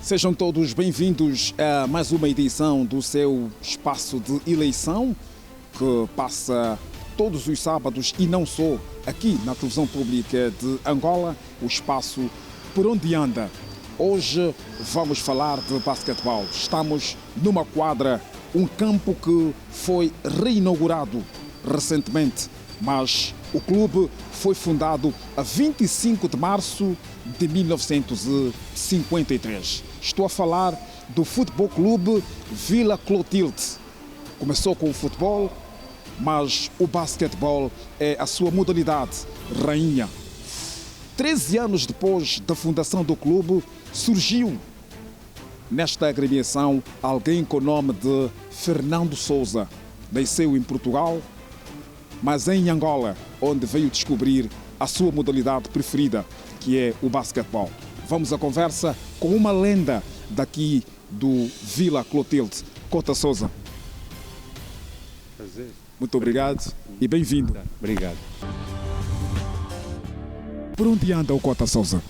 Sejam todos bem-vindos a mais uma edição do seu espaço de eleição, que passa todos os sábados e não só aqui na televisão pública de Angola, o espaço por onde anda. Hoje vamos falar de basquetebol. Estamos numa quadra, um campo que foi reinaugurado recentemente, mas o clube foi fundado a 25 de março de 1953. Estou a falar do Futebol Clube Vila Clotilde. Começou com o futebol, mas o basquetebol é a sua modalidade rainha. 13 anos depois da fundação do clube, surgiu nesta agremiação alguém com o nome de Fernando Souza. Nasceu em Portugal, mas em Angola, onde veio descobrir a sua modalidade preferida, que é o basquetebol. Vamos à conversa com uma lenda daqui do Vila Clotilde, Cota Souza. Prazer. Muito obrigado e bem-vindo. Obrigado. Por onde anda o Cota Souza?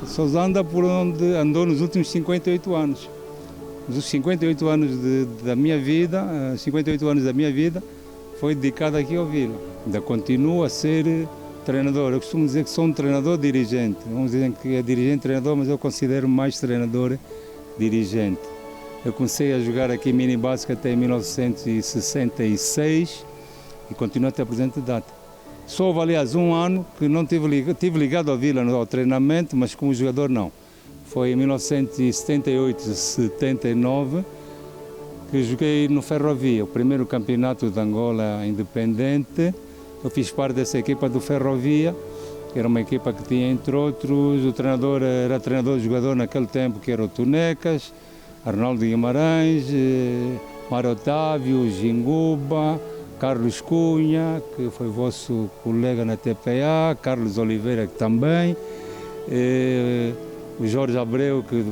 Souza anda por onde andou nos últimos 58 anos. Os 58 anos da minha vida, 58 anos da minha vida foi dedicado aqui ao Vila. Ainda continuo a ser treinador. Eu costumo dizer que sou um treinador-dirigente. Vamos dizer que é dirigente-treinador, mas eu considero mais treinador-dirigente. Eu comecei a jogar aqui mini-basquete em 1966 e continuo até a presente data. Só houve, aliás, um ano que não tive ligado ao Vila ao treinamento, mas como jogador não. Foi em 1978-79 que joguei no Ferrovia, o primeiro campeonato de Angola independente. Eu fiz parte dessa equipa do Ferrovia, que era uma equipa que tinha, entre outros, o treinador era treinador-jogador naquele tempo, que era o Tunecas, Arnaldo Guimarães, Mário Otávio, Ginguba, Carlos Cunha, que foi vosso colega na TPA, Carlos Oliveira, que também, o Jorge Abreu, que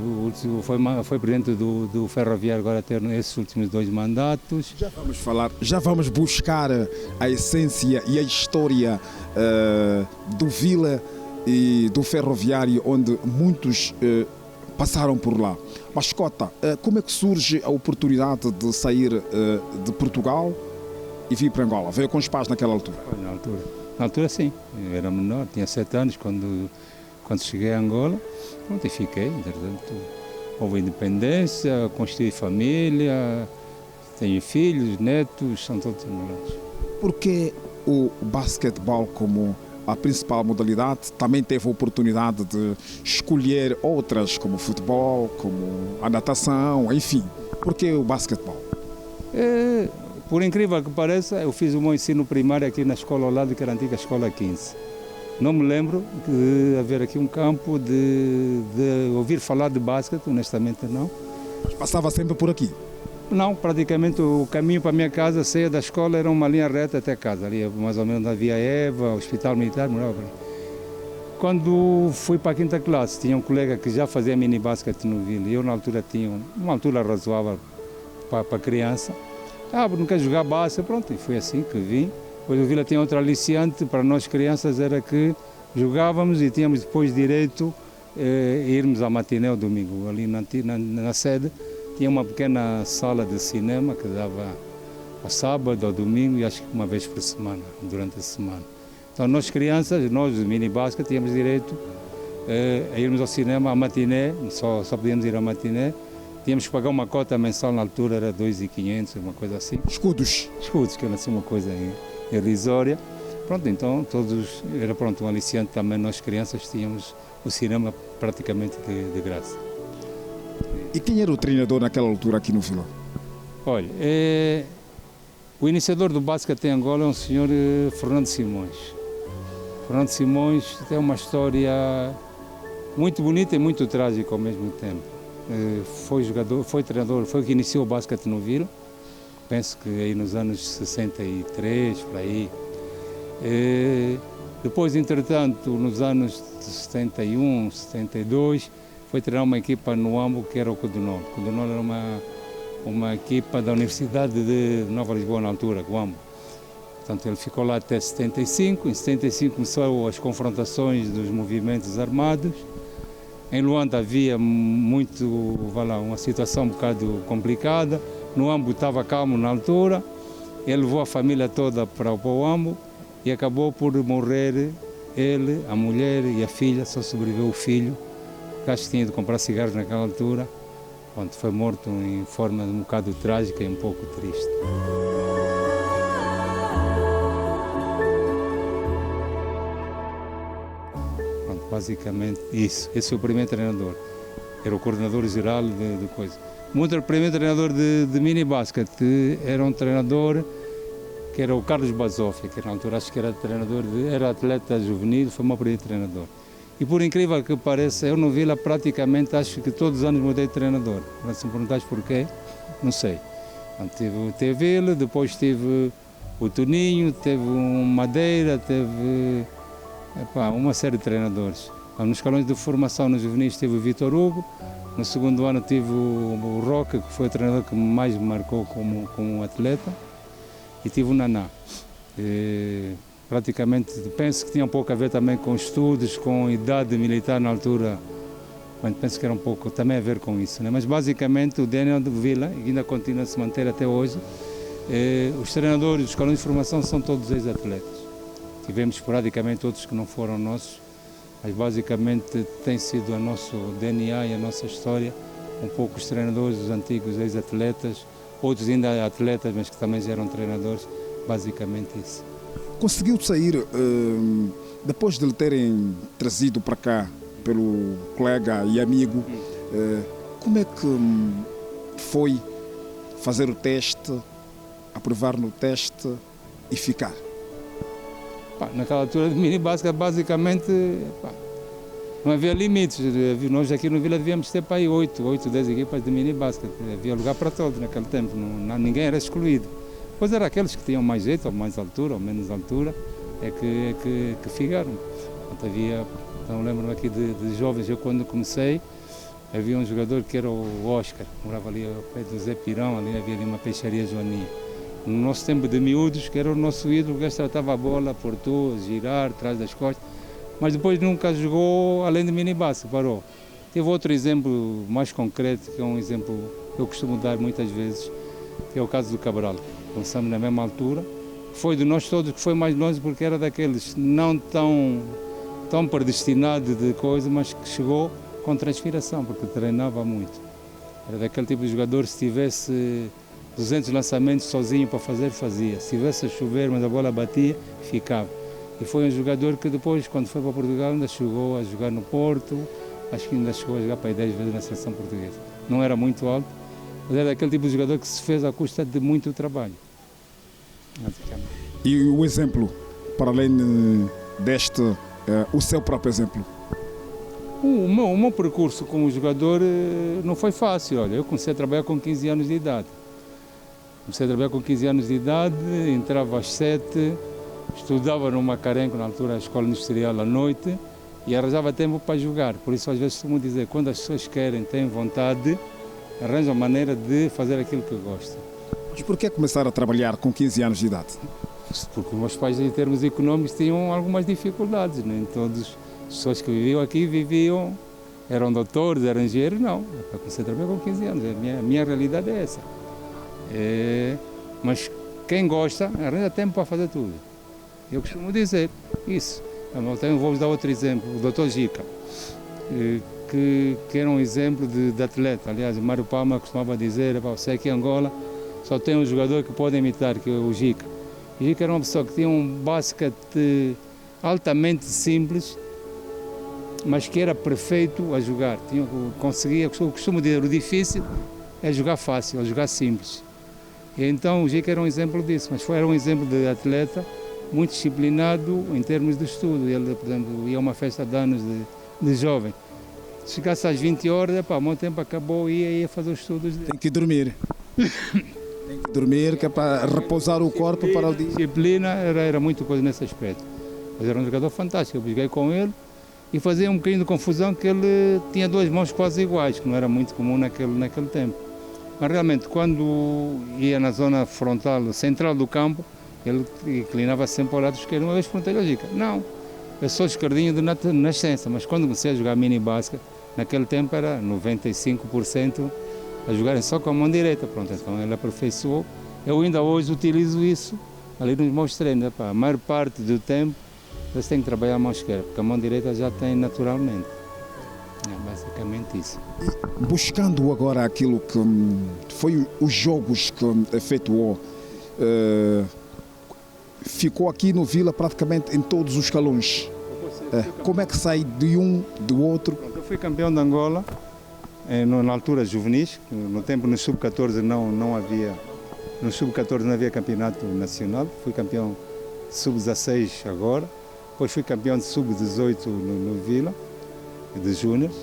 foi presidente do Ferroviário, agora ter esses últimos 2 mandatos. Já vamos buscar a essência e a história do Vila e do Ferroviário, onde muitos passaram por lá. Mas, Cota, como é que surge a oportunidade de sair de Portugal e vir para Angola? Veio com os pais naquela altura? Na altura sim, eu era menor, tinha 7 anos quando cheguei a Angola. Pronto, e fiquei, entretanto, houve independência, construí família, tenho filhos, netos, são todos angolanos. Por que o basquetebol como a principal modalidade também teve a oportunidade de escolher outras, como o futebol, como a natação, enfim? Por que o basquetebol? Por incrível que pareça, eu fiz o meu ensino primário aqui na escola ao lado, que era a antiga Escola 15. Não me lembro de haver aqui um campo de ouvir falar de basquete, honestamente não. Mas passava sempre por aqui? Não, praticamente o caminho para a minha casa, saía da escola, era uma linha reta até casa. Ali mais ou menos havia Eva, o Hospital Militar, morava ali. Quando fui para a 5ª classe, tinha um colega que já fazia mini-basquete no Vila. E eu na altura tinha uma altura razoável para criança. Não quer jogar basquete, pronto, e foi assim que vim. Depois o Vila tinha outra aliciante para nós crianças, era que jogávamos e tínhamos depois direito a irmos à matiné ao domingo. Ali na sede tinha uma pequena sala de cinema que dava ao sábado, ao domingo e acho que uma vez por semana, durante a semana. Então nós crianças, nós do mini-basket, tínhamos direito a irmos ao cinema à matiné, só podíamos ir à matiné. Tínhamos que pagar uma cota mensal, na altura era 2.500, uma coisa assim. Escudos, que era assim uma coisa irrisória. Pronto, então era pronto, um aliciante também, nós crianças tínhamos o cinema praticamente de graça. E quem era o treinador naquela altura aqui no Vila? Olha, o iniciador do basquete em Angola é um senhor Fernando Simões. Fernando Simões tem uma história muito bonita e muito trágica ao mesmo tempo. Foi jogador, foi treinador, foi o que iniciou o basquete no Vila, penso que aí nos anos 63, por aí. Depois, entretanto, nos anos de 71, 72, foi treinar uma equipa no Ambo, que era o Codunol. O Codunol era uma equipa da Universidade de Nova Lisboa na altura, o Ambo. Portanto, ele ficou lá até 75. Em 75 começaram as confrontações dos movimentos armados. Em Luanda havia uma situação um bocado complicada. No Ambo estava calmo na altura. Ele levou a família toda para o Ambo e acabou por morrer ele, a mulher e a filha. Só sobreviveu o filho, que acho que tinha ido comprar cigarros naquela altura. Pronto, foi morto em forma um bocado trágica e um pouco triste. Pronto, basicamente isso. Esse foi o primeiro treinador. Era o coordenador geral de coisa. O primeiro treinador de mini-basquete era um treinador que era o Carlos Basofi, que na altura acho que era atleta juvenil, foi o meu primeiro treinador. E por incrível que pareça, eu no Vila praticamente acho que todos os anos mudei de treinador. Se me perguntares porquê, não sei. Teve ele, depois teve o Toninho, teve o Madeira, teve uma série de treinadores. Nos escalões de formação nos juvenis teve o Vitor Hugo, no segundo ano tive o Roca, que foi o treinador que mais me marcou como atleta, e tive o Naná. Praticamente, penso que tinha um pouco a ver também com estudos, com idade militar na altura, penso que era um pouco também a ver com isso, né? Mas basicamente o DNA do Vila, ainda continua a se manter até hoje, os treinadores dos escalões de formação são todos ex-atletas. Tivemos esporadicamente outros que não foram nossos, mas basicamente tem sido o nosso DNA e a nossa história, um pouco os treinadores, os antigos ex-atletas, outros ainda atletas, mas que também já eram treinadores, basicamente isso. Conseguiu sair, depois de lhe terem trazido para cá pelo colega e amigo, como é que foi fazer o teste, aprovar no teste e ficar? Naquela altura de mini-basquete, basicamente, não havia limites. Nós aqui no Vila devíamos ter para aí 8, 10 equipas de mini-basquete. Havia lugar para todos naquele tempo, ninguém era excluído. Pois eram aqueles que tinham mais jeito, ou mais altura, ou menos altura, que ficaram. Então lembro-me aqui de jovens, eu quando comecei, havia um jogador que era o Oscar, morava ali ao pé do Zé Pirão, havia ali uma peixaria joaninha. No nosso tempo de miúdos, que era o nosso ídolo, o gajo tratava a bola, portou, girar, atrás das costas, mas depois nunca jogou além de mini-basquete, parou. Teve outro exemplo mais concreto, que é um exemplo que eu costumo dar muitas vezes, que é o caso do Cabral. Começamos na mesma altura, foi de nós todos que foi mais longe, porque era daqueles não tão predestinado de coisa, mas que chegou com transpiração, porque treinava muito. Era daquele tipo de jogador, se tivesse 200 lançamentos sozinho para fazer, fazia. Se tivesse a chover, mas a bola batia, ficava. E foi um jogador que depois, quando foi para Portugal, ainda chegou a jogar no Porto, acho que ainda chegou a jogar para aí 10 vezes na seleção portuguesa. Não era muito alto, mas era daquele tipo de jogador que se fez à custa de muito trabalho. E o exemplo, para além deste, o seu próprio exemplo? O meu percurso como jogador não foi fácil. Olha, eu comecei a trabalhar com 15 anos de idade. Entrava às 7, estudava no Macarenco, na altura a escola industrial à noite, e arranjava tempo para jogar. Por isso às vezes costumo dizer, quando as pessoas querem, têm vontade, arranjam maneira de fazer aquilo que gostam. Mas por que começar a trabalhar com 15 anos de idade? Porque os meus pais, em termos económicos, tinham algumas dificuldades. Nem todas as pessoas que viviam aqui eram doutores, eram engenheiros, não. Eu comecei a trabalhar com 15 anos, a minha realidade é essa. Mas quem gosta, arranja tempo para fazer tudo. Eu costumo dizer isso. Vou-vos dar outro exemplo, o Dr. Gica, que era um exemplo de atleta. Aliás, o Mário Palma costumava dizer, sei que em Angola só tem um jogador que pode imitar, que é o Gica. O Gica era uma pessoa que tinha um basquete altamente simples, mas que era perfeito a jogar. Eu costumo dizer, o difícil é jogar fácil, é jogar simples. E então o Gica era um exemplo disso, mas era um exemplo de atleta muito disciplinado em termos de estudo. Ele, por exemplo, ia a uma festa de anos de jovem. Se chegasse às 20 horas, o meu tempo acabou e ia fazer os estudos dele. Tem que dormir. Tem que dormir, que é para repousar o corpo para o dia. Disciplina era muito coisa nesse aspecto. Mas era um jogador fantástico, eu joguei com ele e fazia um bocadinho de confusão que ele tinha duas mãos quase iguais, que não era muito comum naquele tempo. Mas realmente, quando ia na zona frontal, central do campo, Ele inclinava sempre ao lado esquerdo. Uma vez perguntei-lhe, Gica, não, eu sou esquerdinho de nascença, mas quando comecei a jogar mini basquete, naquele tempo era 95% a jogarem só com a mão direita. Pronto, então ele aperfeiçoou. Eu ainda hoje utilizo isso ali nos meus treinos. A maior parte do tempo você tem que trabalhar a mão esquerda, porque a mão direita já tem naturalmente. É basicamente isso. E buscando agora aquilo que foi os jogos que efetuou, ficou aqui no Vila praticamente em todos os escalões. Como é que sai de um, do outro? Eu fui campeão de Angola na altura juvenis. No tempo no sub-14 não havia, no sub-14 não havia campeonato nacional. Fui campeão sub-16 agora. Depois fui campeão de sub-18 no Vila, de júniores.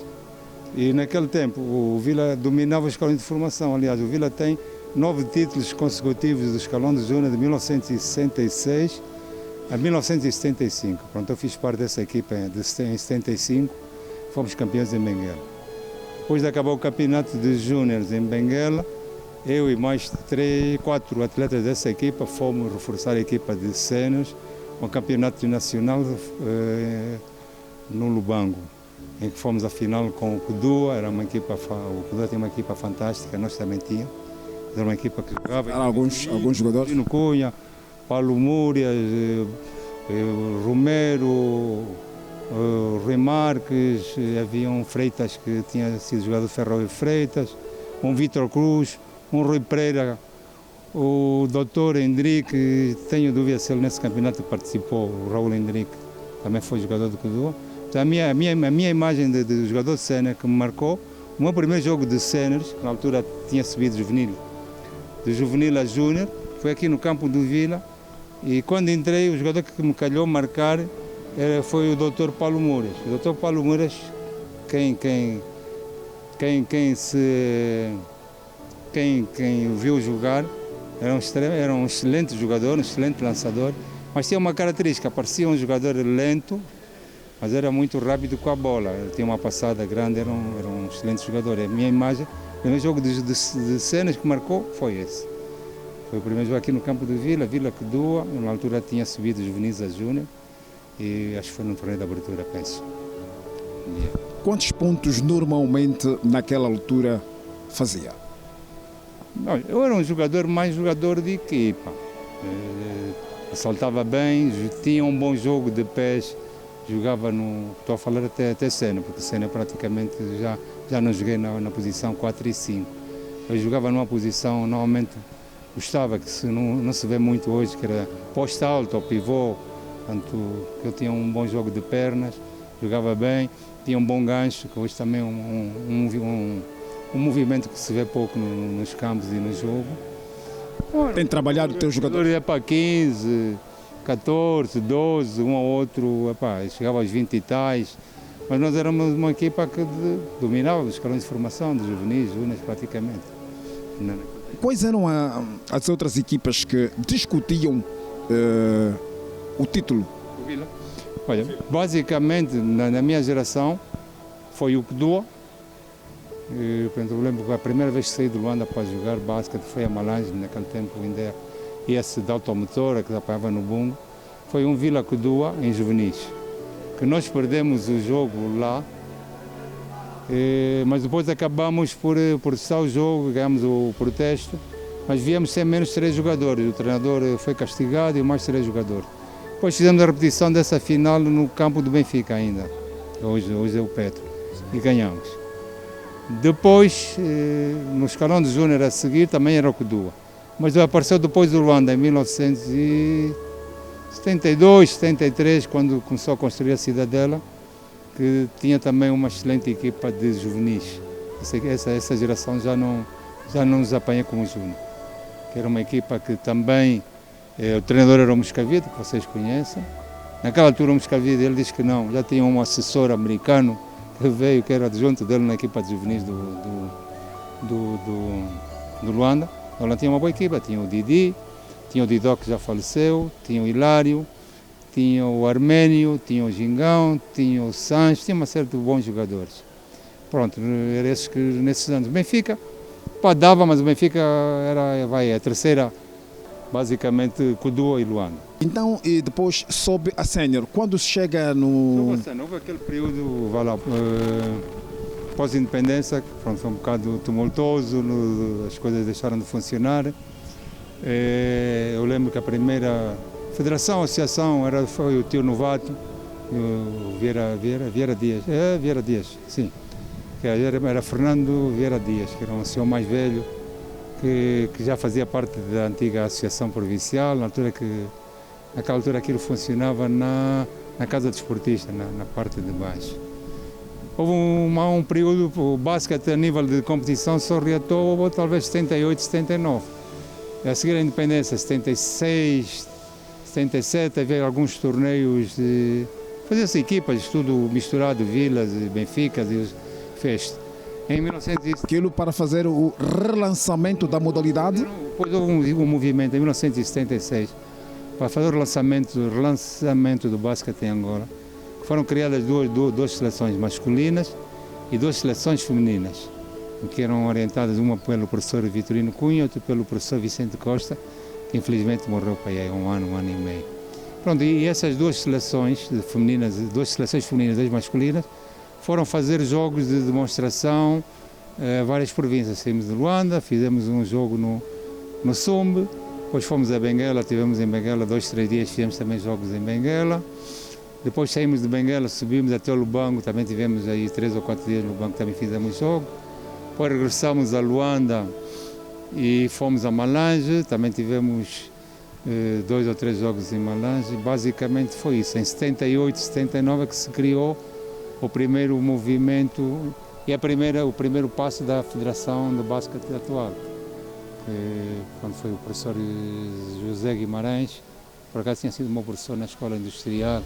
E naquele tempo o Vila dominava o escalão de formação. Aliás, o Vila tem 9 títulos consecutivos do escalão de júnior de 1966 a 1975. Pronto, eu fiz parte dessa equipa em 75, fomos campeões em Benguela. Depois de acabar o campeonato de júniores em Benguela, eu e mais 4 atletas dessa equipa fomos reforçar a equipa de séniores ao campeonato nacional no Lubango, em que fomos à final com o Cudua. Era uma equipa, o Cudua tinha uma equipa fantástica, nós também tínhamos. Era uma equipa que jogava. Alguns jogadores? Dino Cunha, Paulo Múrias, Romero, Rui Marques, havia um Freitas que tinha sido jogador de Ferro e Freitas, um Vítor Cruz, um Rui Pereira, o Dr. Hendrique, tenho dúvida se ele nesse campeonato participou, o Raul Hendrique também foi jogador do Cudua. Então, a minha imagem de jogador de sénior que me marcou, o meu primeiro jogo de séniores, que na altura tinha subido juvenil, de juvenil a júnior, foi aqui no campo do Vila, e quando entrei, o jogador que me calhou marcar foi o Dr. Paulo Múrias. O Dr. Paulo Múrias, quem o viu jogar, era um excelente jogador, um excelente lançador, mas tinha uma característica, parecia um jogador lento, mas era muito rápido com a bola. Ele tinha uma passada grande, era um excelente jogador. A minha imagem, o primeiro jogo de cenas que marcou foi esse. Foi o primeiro jogo aqui no campo do Vila, Vila Cudua, na altura tinha subido juvenis a júnior, e acho que foi no torneio de abertura, penso. Quantos pontos normalmente naquela altura fazia? Não, eu era um jogador, mais jogador de equipa. Saltava bem, tinha um bom jogo de pés, jogava no... Estou a falar até Sena, porque Sena praticamente já não joguei na posição 4 e 5. Eu jogava numa posição, normalmente gostava, que não se vê muito hoje, que era poste alto ou pivô. Portanto, eu tinha um bom jogo de pernas, jogava bem, tinha um bom gancho, que hoje também é um movimento que se vê pouco nos campos e no jogo. Tem trabalhado o teu jogador? É para 15, 14, 12, um ou outro, chegava aos 20 e tais, mas nós éramos uma equipa que dominava os escalões de formação, de juvenis, júniores praticamente. Quais eram as outras equipas que discutiam o título? Olha, basicamente na minha geração foi o Cudua. Eu lembro que a primeira vez que saí de Luanda para jogar basquete foi a Malange, naquele tempo ainda esse de automotora que apanhava no bungo. Foi um Vila Cudua em juvenis, que nós perdemos o jogo lá, mas depois acabamos por processar o jogo, ganhamos o protesto, mas viemos sem menos 3 jogadores. O treinador foi castigado e mais 3 jogadores. Depois fizemos a repetição dessa final no campo do Benfica ainda, hoje é o Petro, e ganhamos. Depois, no escalão de júnior a seguir, também era o Cudua. Mas apareceu depois do Luanda, em 1972, 73, quando começou a construir a Cidadela, que tinha também uma excelente equipa de juvenis. Essa geração já não nos apanha como júnior. Que era uma equipa que também, o treinador era o Moscavide, que vocês conhecem. Naquela altura o Moscavide, ele disse que não, já tinha um assessor americano que veio, que era adjunto dele na equipa de juvenis do Luanda. Ela tinha uma boa equipa, tinha o Didi, tinha o Didó que já faleceu, tinha o Hilário, tinha o Arménio, tinha o Gingão, tinha o Sanches, tinha uma série de bons jogadores. Pronto, era esses que nesses anos. Benfica, dava, mas o Benfica era a terceira basicamente Kudua e Luanda. Então, e depois sobe a sénior. Quando se chega no... Houve aquele período, pós-independência, que pronto, foi um bocado tumultuoso, as coisas deixaram de funcionar. Eu lembro que a primeira federação, associação, foi o tio novato, o Vieira Dias. Vieira Dias, sim. Que era Fernando Vieira Dias, que era um senhor mais velho, que já fazia parte da antiga associação provincial, naquela altura aquilo funcionava na Casa Desportista, na parte de baixo. Houve um período, o basquete a nível de competição só reatou talvez 78, 79. A seguir a independência, 76, 77, havia alguns torneios, fazia-se equipas, tudo misturado, Vilas, Benficas e Feste. Em 1900... Aquilo para fazer o relançamento da modalidade? Depois houve um movimento em 1976 para fazer o relançamento do basquete em Angola. Foram criadas duas seleções masculinas e duas seleções femininas, que eram orientadas, uma pelo professor Vitorino Cunha, outra pelo professor Vicente Costa, que infelizmente morreu para aí há um ano e meio. Pronto, e essas duas seleções femininas e masculinas, foram fazer jogos de demonstração a várias províncias. Saímos de Luanda, fizemos um jogo no Sumbe, depois fomos a Benguela, tivemos em Benguela 2, 3 dias, fizemos também jogos em Benguela. Depois saímos de Benguela, subimos até o Lubango, também tivemos aí 3 ou 4 dias no Lubango, também fizemos jogo. Depois regressamos a Luanda e fomos a Malange, também tivemos 2 ou 3 jogos em Malange. Basicamente foi isso. Em 78, 79 é que se criou o primeiro movimento e o primeiro passo da Federação de Basquete atual. Quando foi o professor José Guimarães, por acaso tinha sido meu professor na Escola Industrial,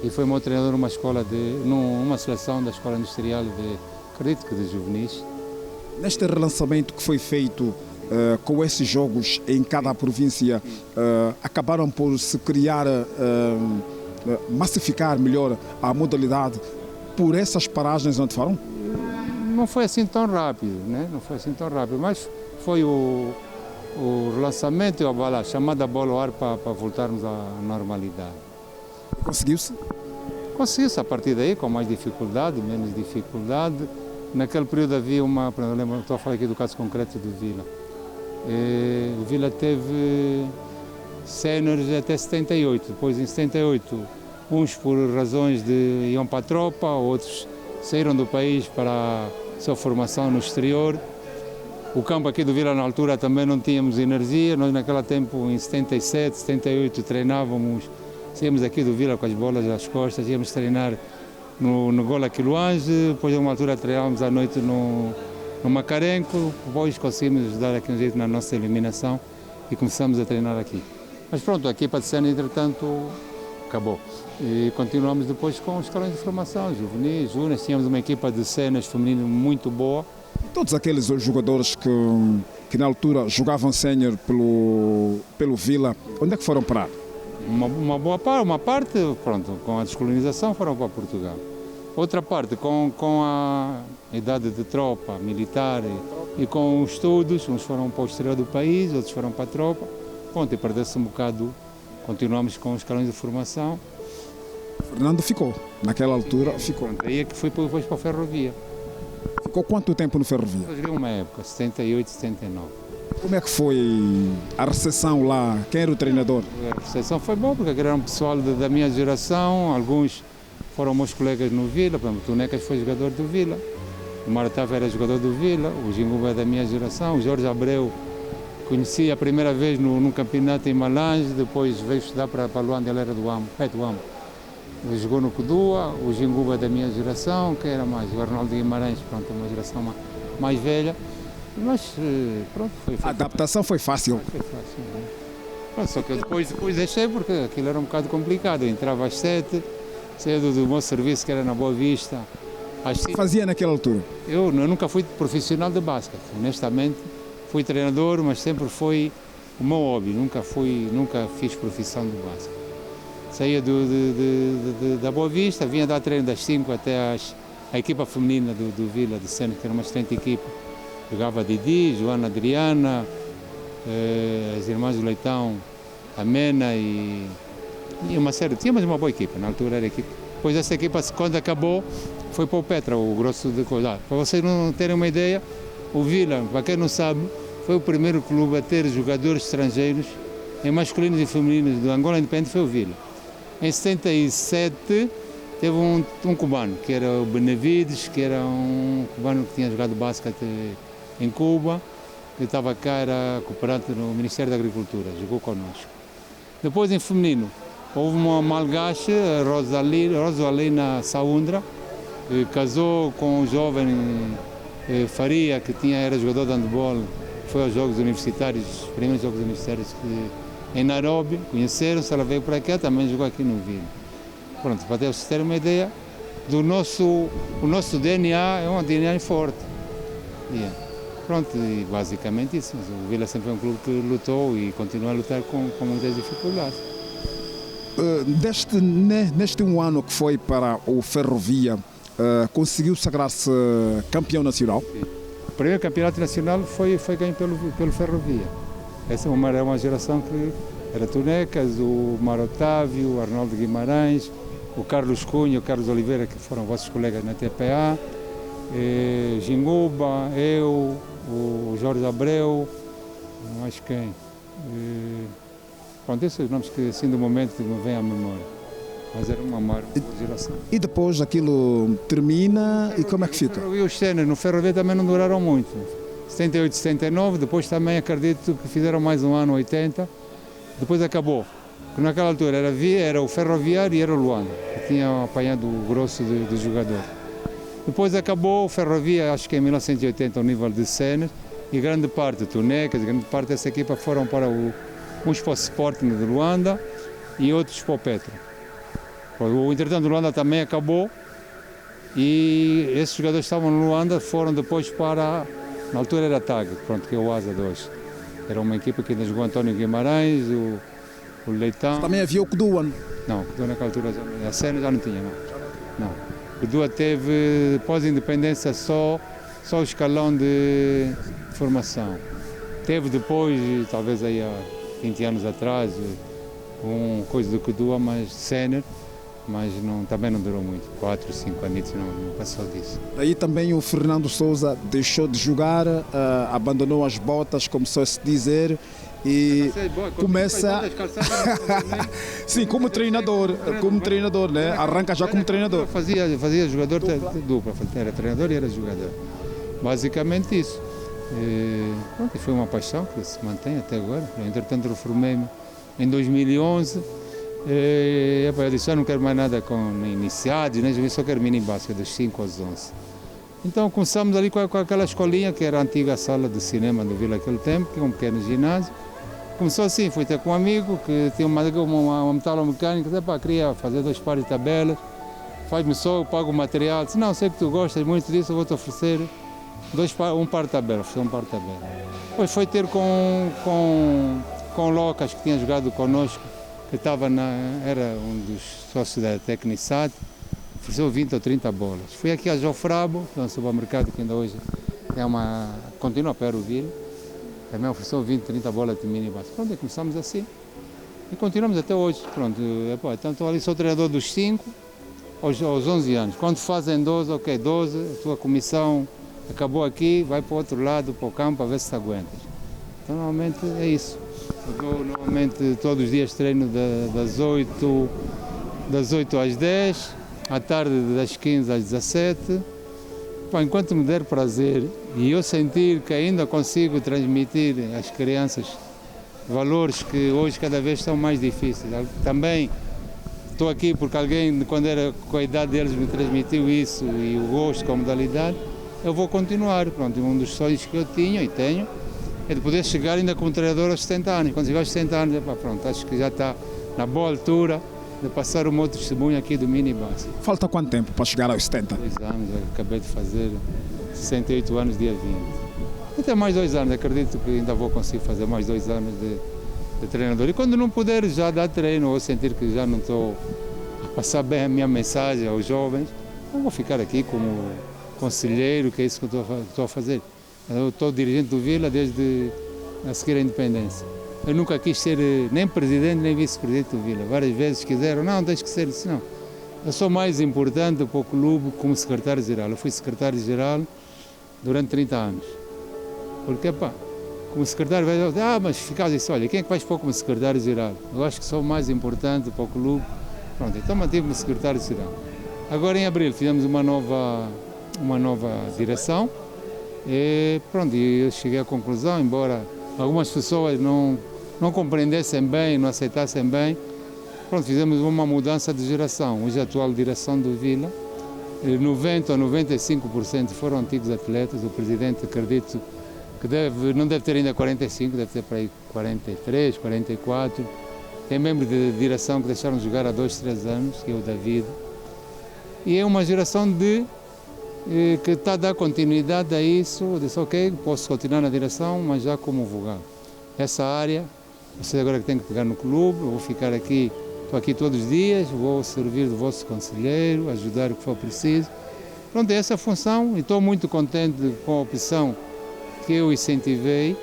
e foi meu treinador numa seleção da Escola Industrial acredito que de juvenis. Neste relançamento que foi feito com esses jogos em cada província, acabaram por se criar, massificar melhor a modalidade por essas paragens onde foram? Não foi assim tão rápido, né? Não foi assim tão rápido, mas foi o relançamento e a chamada bola ao ar para voltarmos à normalidade. Conseguiu-se? Conseguiu-se a partir daí, com mais dificuldade, menos dificuldade. Naquele período havia estou a falar aqui do caso concreto do Vila. O Vila teve séniores até 78, depois em 78, uns por razões de iam para a tropa, outros saíram do país para a sua formação no exterior. O campo aqui do Vila na altura também não tínhamos energia, nós naquele tempo, em 77, 78, treinávamos, saíamos aqui do Vila com as bolas às costas, íamos treinar no Gola Quiluange, depois de uma altura treinávamos à noite no Macarenco, depois conseguimos dar aqui um jeito na nossa eliminação e começamos a treinar aqui. Mas pronto, a equipa de cena, entretanto, acabou. E continuamos depois com os escalões de formação, juvenis, júniores, tínhamos uma equipa de cenas feminino muito boa. Todos aqueles jogadores que na altura jogavam sénior pelo Vila, onde é que foram parar? Uma parte, pronto, com a descolonização foram para Portugal. Outra parte, com a idade de tropa militar e com os estudos, uns foram para o exterior do país, outros foram para a tropa. Pronto, e perdeu-se um bocado, continuamos com os escalões de formação. Fernando ficou, naquela altura ficou. Pronto, aí é que foi depois para a ferrovia. Ficou quanto tempo no Ferrovia? Eu joguei uma época, 78, 79. Como é que foi a recepção lá? Quem era o treinador? A recepção foi boa, porque era um pessoal da minha geração, alguns foram meus colegas no Vila, por exemplo, o Tunecas foi jogador do Vila, o Maratava era jogador do Vila, o Jinguba é da minha geração, o Jorge Abreu conheci a primeira vez num campeonato em Malange, depois veio estudar para Luanda, ele era do AMO, do AMO. Ele jogou no Kudua, o Jinguba é da minha geração, quem era mais? O Arnaldo Guimarães, pronto, uma geração mais velha. Mas pronto, foi a adaptação foi fácil. Foi fácil, né? Só que eu depois deixei porque aquilo era um bocado complicado. Eu entrava às 7, saía do meu serviço que era na Boa Vista. Às 5. Fazia naquela altura? Eu nunca fui profissional de basquete, honestamente. Fui treinador, mas sempre foi o meu hobby. Nunca fiz profissão de basquete. Saía da Boa Vista, vinha dar treino das 5 até a equipa feminina do Vila de Sena, que era uma excelente equipa. Jogava Didi, Joana Adriana, as irmãs do Leitão, a Mena e uma série. Tínhamos uma boa equipa, na altura era a equipa. Depois essa equipa, quando acabou, foi para o Petra, o grosso de coisa. Para vocês não terem uma ideia, o Vila, para quem não sabe, foi o primeiro clube a ter jogadores estrangeiros em masculinos e femininos do Angola Independente, foi o Vila. Em 77 teve um cubano, que era o Benavides, que era um cubano que tinha jogado basquete em Cuba, que estava cá, era cooperante no Ministério da Agricultura, jogou connosco. Depois em feminino, houve uma malgache, a Rosalina Saundra, que casou com um jovem Faria, que era jogador de handball, foi aos Jogos Universitários, os primeiros Jogos Universitários em Nairobi, conheceram-se, ela veio para cá, também jogou aqui no Vila. Pronto, para vocês terem uma ideia, o nosso DNA é um DNA forte. Yeah. Pronto, e basicamente isso. O Vila sempre é um clube que lutou e continua a lutar com muitas dificuldades. Neste um ano que foi para o Ferrovia, conseguiu sagrar-se campeão nacional? Sim. O primeiro campeonato nacional foi ganho pelo Ferrovia. Essa é uma geração que era Tunecas, o Mar Otávio, o Arnaldo Guimarães, o Carlos Cunha, o Carlos Oliveira, que foram vossos colegas na TPA, Jinguba, eu, o Jorge Abreu, mais quem? Pronto, esses nomes que assim do momento me vêm à memória. Mas era uma geração. E depois aquilo termina e como é que fica? Os cenas no Ferrovia também não duraram muito. 78, 79, depois também acredito que fizeram mais um ano, 80, depois acabou. Naquela altura era o Ferroviário e era o Luanda, que tinha apanhado o grosso do jogador. Depois acabou o Ferrovia, acho que em 1980, ao nível de cenas, e grande parte, Tunecas, grande parte dessa equipa foram para uns para o Sporting de Luanda e outros para o Petra. O entretanto do Luanda também acabou e esses jogadores que estavam no Luanda foram depois para, na altura era a TAG, pronto, que é o Asa 2. Era uma equipa que ainda jogou António Guimarães, o Leitão. Também havia o Codua? Não, o Codua naquela altura, a cena já não tinha, não. O Codua teve, pós-independência, só o escalão de formação. Teve depois, talvez aí há 20 anos atrás, coisa do Codua, mas sénior, mas também não durou muito, 4, 5 anos, não passou disso. Aí também o Fernando Sousa deixou de jogar, abandonou as botas, começou a se dizer, e começa... Sim, como treinador, né? Arranca já como treinador. Fazia jogador dupla, era treinador e era jogador. Basicamente isso. E foi uma paixão que se mantém até agora. Entretanto, reformei-me em 2011. Eu disse, eu não quero mais nada com iniciados, nem só quero mini basquete, dos 5 aos 11. Então começamos ali com aquela escolinha, que era a antiga sala de cinema do Vila naquele tempo, que é um pequeno ginásio. Começou assim, fui ter com um amigo que tinha uma metalomecânica, queria fazer 2 pares de tabelas, faz-me só, eu pago o material, disse, não, sei que tu gostas muito disso, eu vou-te oferecer um par de tabelas, ofereceu um par de tabelas. Depois foi ter com o Locas, que tinha jogado connosco, que era um dos sócios da Tecnisat, ofereceu 20 ou 30 bolas. Fui aqui a Jofrabo, que é um supermercado que ainda hoje continua a pé o Vila, também ofereceu 20, 30 bolas de mini basquete. Pronto, começamos assim e continuamos até hoje. Pronto, então estou ali, sou treinador dos 5 aos 11 anos. Quando fazem 12, ok, 12, a tua comissão acabou aqui, vai para o outro lado, para o campo, a ver se te aguentas. Então, normalmente é isso. Eu normalmente todos os dias treino das 8 às 10, à tarde das 15 às 17. Enquanto me der prazer e eu sentir que ainda consigo transmitir às crianças valores que hoje cada vez são mais difíceis. Também estou aqui porque alguém, quando era com a idade deles, me transmitiu isso e o gosto com a modalidade, eu vou continuar. Pronto, um dos sonhos que eu tinha e tenho é de poder chegar ainda como treinador aos 70 anos. Quando chegar aos 70 anos, pronto, acho que já está na boa altura de passar o meu testemunho aqui do mini basquete. Falta quanto tempo para chegar aos 70? 2 anos, acabei de fazer 68 anos dia 20. Até mais 2 anos, acredito que ainda vou conseguir fazer mais 2 anos de treinador. E quando não puder já dar treino ou sentir que já não estou a passar bem a minha mensagem aos jovens, eu vou ficar aqui como conselheiro, que é isso que eu estou a fazer. Eu estou dirigente do Vila desde a seguir a independência. Eu nunca quis ser nem presidente nem vice-presidente do Vila. Várias vezes quiseram, não, tens que ser, disse, não. Eu sou mais importante para o clube como secretário-geral. Eu fui secretário-geral durante 30 anos. Porque, pá, como secretário, vai dizer, mas ficaste assim, olha, quem é que vais pôr como secretário-geral? Eu acho que sou mais importante para o clube. Pronto, então mantive-me secretário-geral. Agora, em abril, fizemos uma nova direção. E pronto, eu cheguei à conclusão, embora algumas pessoas não compreendessem bem, não aceitassem bem, pronto, fizemos uma mudança de geração. Hoje a atual direção do Vila, 90% a 95% foram antigos atletas. O presidente, acredito, que não deve ter ainda 45, deve ter para aí 43, 44. Tem membros de direção que deixaram de jogar há 2, 3 anos, que é o David. E é uma geração que está a dar continuidade a isso. Eu disse, ok, posso continuar na direção, mas já como vogal. Essa área, vocês agora que têm que pegar no clube, eu vou ficar aqui, estou aqui todos os dias, vou servir de vosso conselheiro, ajudar o que for preciso. Pronto, é essa a função e estou muito contente com a opção que eu incentivei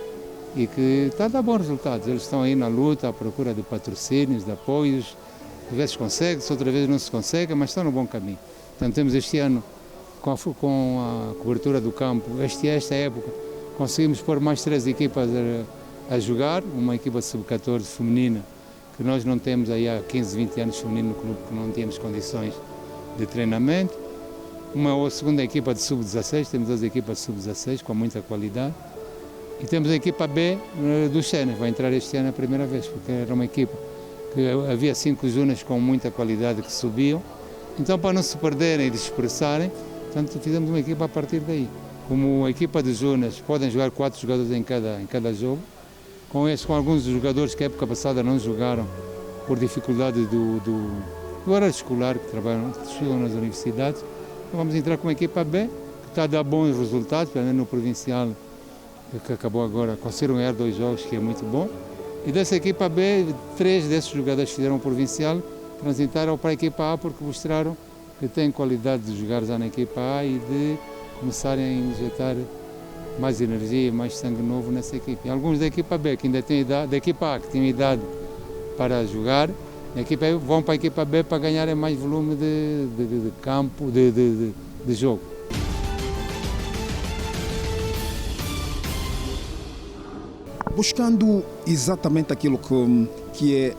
e que está a dar bons resultados. Eles estão aí na luta, à procura de patrocínios, de apoios. Às vezes consegue, outras vezes não se consegue, mas estão no bom caminho. Portanto, temos este ano, com a cobertura do campo, esta época, conseguimos pôr mais 3 equipas a jogar. Uma equipa sub-14 feminina, que nós não temos aí há 15, 20 anos feminino no clube, que não tínhamos condições de treinamento. Uma segunda equipa de sub-16, temos 2 equipas de sub-16 com muita qualidade. E temos a equipa B do Xena, vai entrar este ano a primeira vez, porque era uma equipa que havia 5 júniores com muita qualidade que subiam. Então, para não se perderem e dispersarem, portanto, fizemos uma equipa a partir daí. Como a equipa de júniores podem jogar 4 jogadores em cada jogo, com alguns jogadores que a época passada não jogaram por dificuldade do horário escolar, que estudam nas universidades. Então, vamos entrar com uma equipa B, que está a dar bons resultados, pelo menos no provincial, que acabou agora, conseguiram ganhar 2 jogos, que é muito bom. E dessa equipa B, 3 desses jogadores que fizeram o provincial transitaram para a equipa A porque mostraram que têm qualidade de jogar já na equipa A e de começarem a injetar mais energia, mais sangue novo nessa equipe. E alguns da equipa B, que ainda têm idade, da equipa A, que tinham idade para jogar, vão para a equipa B para ganharem mais volume de campo, de jogo. Buscando exatamente aquilo que é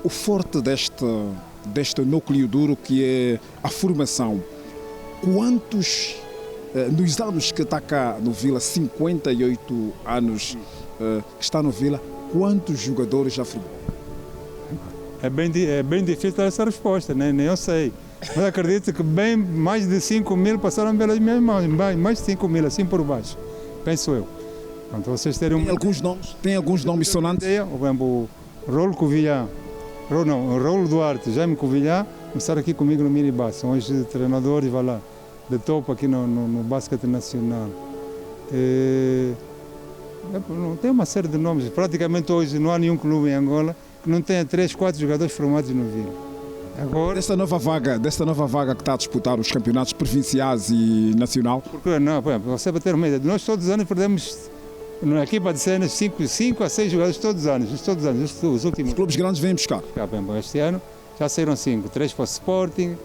o forte deste núcleo duro, que é a formação. Quantos, nos anos que está cá no Vila, 58 anos que está no Vila, quantos jogadores já formou? É bem difícil essa resposta, né? Nem eu sei. Mas acredito que mais de 5 mil passaram pelas minhas mãos, mais de 5 mil, assim por baixo, penso eu. Então, vocês terem Tem alguns nomes sonantes? Por exemplo, o Rolo Duarte, Jaime Covilhã, começaram aqui comigo no minibus. São hoje treinadores, vai lá, de topo aqui no basquete nacional. Tem uma série de nomes. Praticamente hoje não há nenhum clube em Angola que não tenha 3, 4 jogadores formados no Vila. Agora, desta nova vaga que está a disputar os campeonatos provinciais e nacional? Porque não, por exemplo, você para ter uma ideia, nós todos os anos perdemos na equipa de cenas 5 a 6 jogadores todos os anos, os últimos. Os clubes grandes vêm buscar? Este ano já saíram 5, 3 para o Sporting,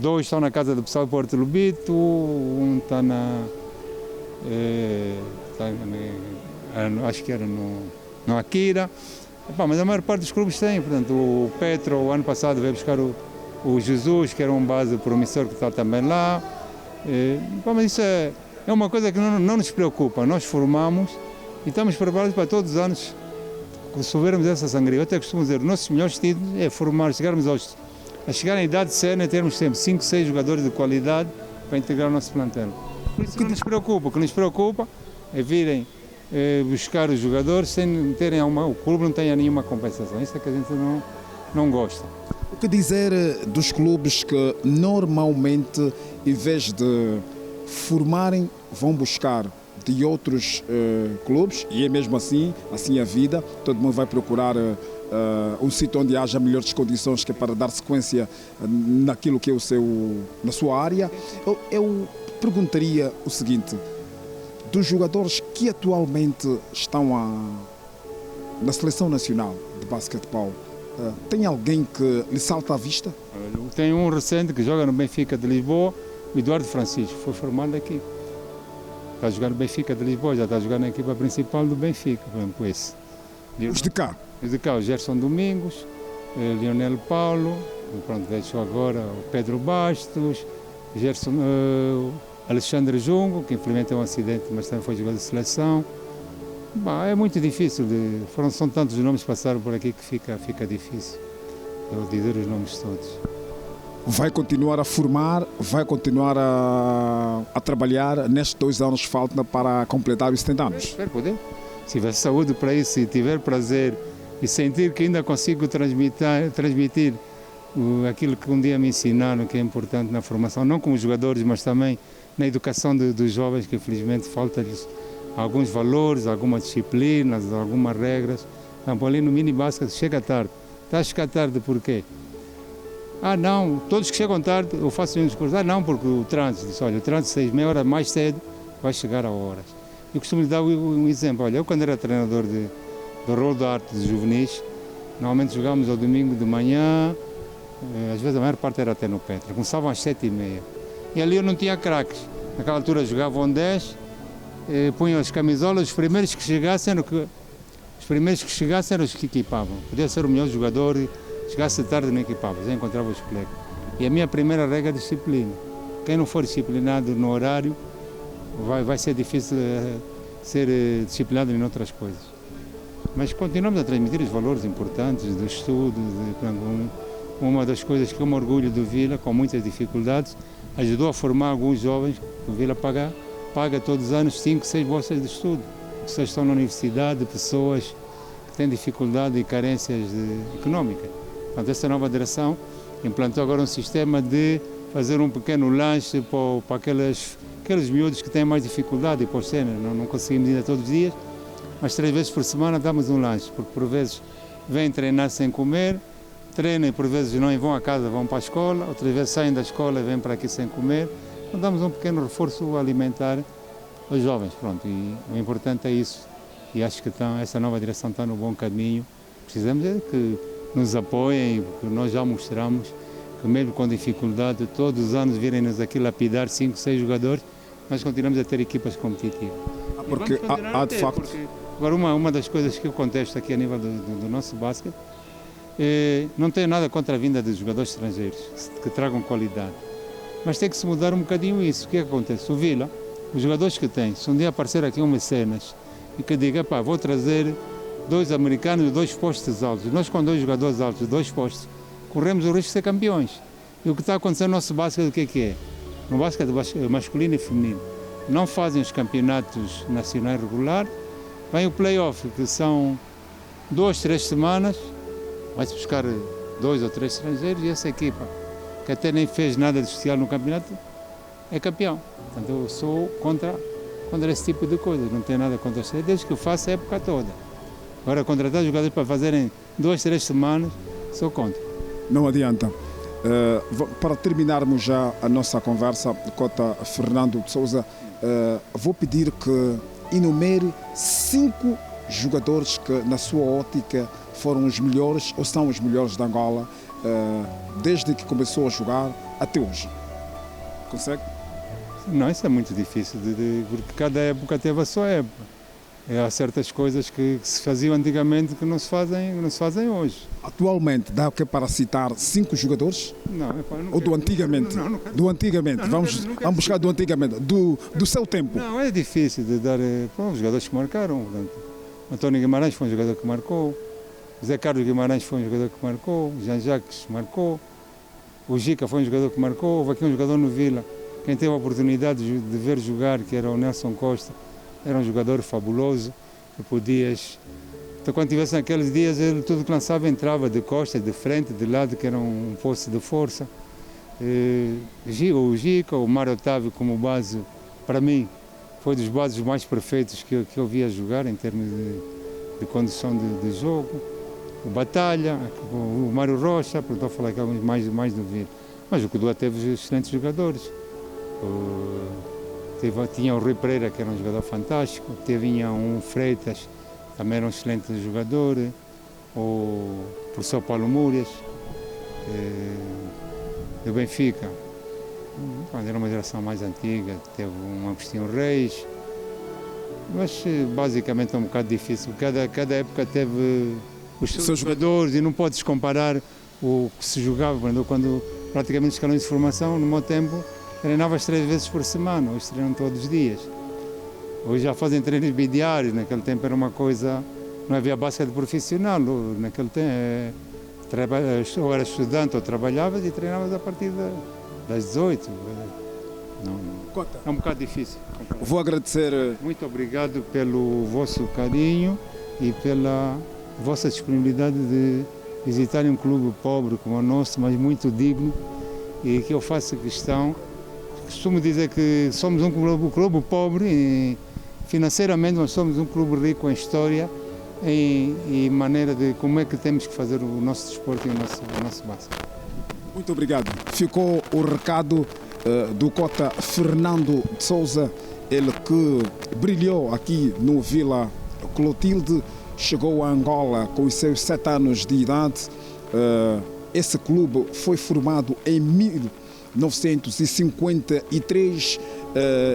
2 estão na casa do pessoal de Porto Lobito, um está acho que era no Akira. Mas a maior parte dos clubes tem, portanto, o Petro, o ano passado, veio buscar o Jesus, que era um base promissor que está também lá. Mas isso é uma coisa que não nos preocupa. Nós formamos e estamos preparados para todos os anos que soubermos essa sangria. Eu até costumo dizer, os nossos melhores títulos é formar, a chegar à idade de sénior e termos sempre 5, 6 jogadores de qualidade para integrar o nosso plantel. Por isso que nos preocupa. O que nos preocupa é virem buscar os jogadores sem terem o clube não tenha nenhuma compensação. Isso é que a gente não gosta. O que dizer dos clubes que normalmente, em vez de formarem, vão buscar de outros clubes, e é mesmo assim a vida, todo mundo vai procurar um sítio onde haja melhores condições, que é para dar sequência naquilo que é na sua área. Eu perguntaria o seguinte: dos jogadores que atualmente estão na Seleção Nacional de Basquetebol, tem alguém que lhe salta à vista? Tem um recente que joga no Benfica de Lisboa, o Eduardo Francisco, foi formado aqui. Está a jogar no Benfica de Lisboa, já está a jogar na equipa principal do Benfica, por exemplo, esse. Os de cá? Os de cá, o Gerson Domingos, Leonel Paulo, pronto, vejo agora o Pedro Bastos, Alexandre Jungo, que infelizmente é um acidente, mas também foi jogador de seleção. Bah, é muito difícil, são tantos nomes que passaram por aqui que fica difícil eu dizer os nomes todos. Vai continuar a formar, vai continuar a trabalhar nestes 2 anos que faltam para completar os 70 anos? Espero poder. Se tiver saúde para isso, se tiver prazer e sentir que ainda consigo transmitir aquilo que um dia me ensinaram, que é importante na formação, não como jogadores, mas também na educação dos jovens, que infelizmente falta-lhes alguns valores, algumas disciplinas, algumas regras. Então, ali no mini-basket chega tarde. Está a chegar tarde por quê? Ah, não, todos que chegam tarde, eu faço um discurso. Ah, não, porque o trânsito, diz, olha, o trânsito 6, meia hora mais cedo, vai chegar a horas. Eu costumo lhe dar um exemplo. Olha, eu quando era treinador do rol de arte de juvenis, normalmente jogávamos ao domingo de manhã, às vezes a maior parte era até no Petra, começavam às 7h30. E ali eu não tinha craques. Naquela altura jogavam 10, punham as camisolas, os primeiros que chegassem eram os que equipavam. Podia ser o melhor jogador, chegasse tarde não equipava, já encontrava os colegas. E a minha primeira regra é disciplina. Quem não for disciplinado no horário, vai ser difícil ser disciplinado em outras coisas. Mas continuamos a transmitir os valores importantes do estudo. Uma das coisas que eu me orgulho do Vila, com muitas dificuldades, ajudou a formar alguns jovens. O Vila paga todos os anos 5, 6 bolsas de estudo. Pessoas que estão na universidade, pessoas que têm dificuldade e carências económicas. Portanto, essa nova direção implantou agora um sistema de fazer um pequeno lanche para aqueles miúdos que têm mais dificuldade e por cena. Não conseguimos ir todos os dias, mas 3 vezes por semana damos um lanche, porque por vezes vêm treinar sem comer, treinam e por vezes não vão a casa, vão para a escola, outras vezes saem da escola e vêm para aqui sem comer. Então damos um pequeno reforço alimentar aos jovens, pronto, e o importante é isso. E acho que essa nova direção está no bom caminho. Precisamos é que nos apoiem, porque nós já mostramos que mesmo com dificuldade, todos os anos virem-nos aqui lapidar 5, 6 jogadores, nós continuamos a ter equipas competitivas. Porque há de facto... Agora, uma das coisas que eu contesto aqui a nível do nosso basquete, não tenho nada contra a vinda de jogadores estrangeiros, que tragam qualidade. Mas tem que se mudar um bocadinho isso. O que é que acontece? O Vila, os jogadores que tem, se um dia aparecer aqui um mecenas e que diga, pá, vou trazer 2 americanos de 2 postos altos. Nós com 2 jogadores altos de 2 postos, corremos o risco de ser campeões. E o que está acontecendo no nosso basquete, o que é? No basquete masculino e feminino, não fazem os campeonatos nacionais regulares, vem o play-off, que são 2, 3 semanas, vai-se buscar 2 ou 3 estrangeiros e essa equipa, que até nem fez nada de especial no campeonato, é campeão. Portanto, eu sou contra esse tipo de coisa, não tenho nada contra isso, desde que eu faço a época toda. Agora, contratar jogadores para fazerem 2, 3 semanas, sou contra. Não adianta. Para terminarmos já a nossa conversa, Cota Fernando de Sousa, vou pedir que enumere 5 jogadores que, na sua ótica, foram os melhores ou são os melhores da Angola desde que começou a jogar até hoje. Consegue? Não, isso é muito difícil, porque cada época teve a sua época. Há certas coisas que se faziam antigamente que não se fazem hoje. Atualmente, dá o que para citar 5 jogadores? Não, ou do antigamente? Do antigamente, vamos buscar do antigamente, do seu tempo. Não, é difícil de dar os jogadores que marcaram. Portanto, António Guimarães foi um jogador que marcou, José Carlos Guimarães foi um jogador que marcou, Jean Jacques marcou, o Gica foi um jogador que marcou, houve aqui um jogador no Vila, quem teve a oportunidade de ver jogar, que era o Nelson Costa, era um jogador fabuloso, que podias... Então, quando tivesse naqueles dias, ele tudo que lançava entrava de costas, de frente, de lado, que era um posto de força. O Gica, o Mário Otávio como base, para mim, foi dos bases mais perfeitos que eu via jogar em termos de condição de jogo. O Batalha, o Mário Rocha, estou a falar aqui mais do Vila. Mas o Codua teve excelentes jogadores. Tinha o Rui Pereira, que era um jogador fantástico, tinha um Freitas, também era um excelente jogador, o professor Paulo Múrias, do Benfica. Quando era uma geração mais antiga, teve um Agostinho Reis, mas basicamente é um bocado difícil. Cada época teve os seus jogadores e não podes comparar o que se jogava. Quando praticamente os escalões de formação, no meu tempo, treinavas 3 vezes por semana, hoje treinam todos os dias. Hoje já fazem treinos bidiários, naquele tempo era uma coisa, não havia basquete profissional, naquele tempo ou era estudante ou trabalhavas e treinavas a partir das 18. É um bocado difícil. Vou agradecer. Muito obrigado pelo vosso carinho e pela vossa disponibilidade de visitarem um clube pobre como o nosso, mas muito digno, e que eu faço questão. Costumo dizer que somos um clube pobre e financeiramente, mas somos um clube rico em história e maneira de como é que temos que fazer o nosso desporto e o nosso basquete. Muito obrigado. Ficou o recado do cota Fernando de Souza, ele que brilhou aqui no Vila Clotilde, chegou a Angola com os seus 7 anos de idade. Esse clube foi formado em 1953,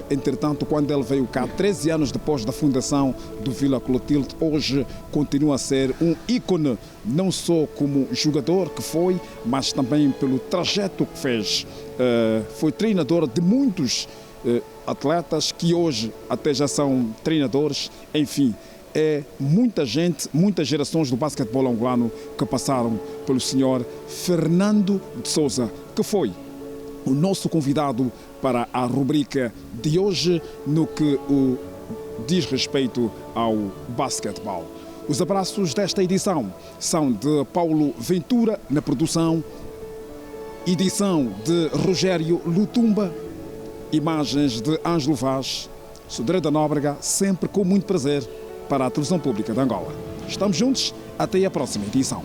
entretanto, quando ele veio cá, 13 anos depois da fundação do Vila Clotilde, hoje continua a ser um ícone, não só como jogador que foi, mas também pelo trajeto que fez. Foi treinador de muitos atletas que hoje até já são treinadores, enfim. É muita gente, muitas gerações do basquetebol angolano que passaram pelo senhor Fernando de Souza, que foi o nosso convidado para a rubrica de hoje no que diz respeito ao basquetebol. Os abraços desta edição são de Paulo Ventura na produção, edição de Rogério Lutumba, imagens de Ângelo Vaz, Sodré da Nóbrega, sempre com muito prazer para a televisão pública de Angola. Estamos juntos, até a próxima edição.